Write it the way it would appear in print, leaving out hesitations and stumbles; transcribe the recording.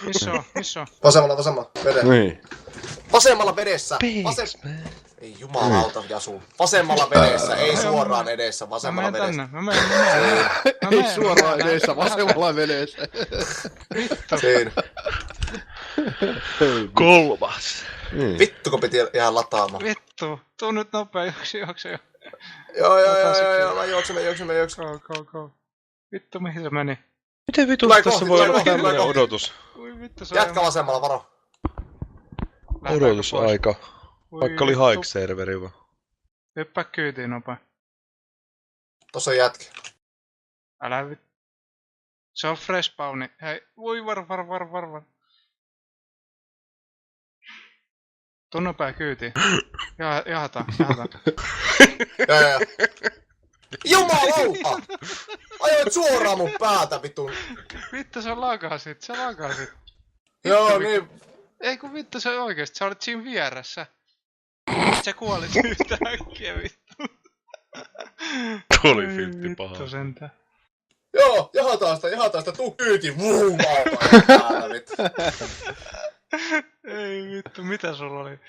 Missä on? Vasemmalla, vedessä. Niin. Vasemmalla vedessä! Ei jumalauta, Jasu. Vasemmalla vedessä, ei suoraan edessä, vasemmalla vedessä. Mä menen. Ei suoraan edessä, vasemmalla vedessä. Siinä. Kolmas. Niin. Vittu, kun piti jäädä lataamaan. Vittu, tuu nyt nopea, juokse. Joo, mä juoksemme. Go. Vittu, mihin se meni? Miten vitu Tulee tässä kohti, voi tulee olla kohti, tulee tämmönen kohti. odotus? Ui vittu, se Jätkä vasemmalla, varo. Odotusaika. Vaikka oli hike-serveri vaan. Hyppää kyytiin nopea. Tossa on jätkä. Älä vittu. Se on fresh spawni. Hei, voi var. Tuu nopea kyytiin. Jahataan. Joo. Jumalauta! Ajoit suoraan mun päätä, vittu. Vittu, se lakasit. Joo, niin. Ei kun vittu, se oikeesti. Sä olit siinä vieressä. Se kuolit yhtäkkiä, vittu. Tuli filtti paha. Vittu sentään. Joo, jahataan sitä, tuu kyytiin. Päätä, vittu. Ei vittu, mitä sulla oli?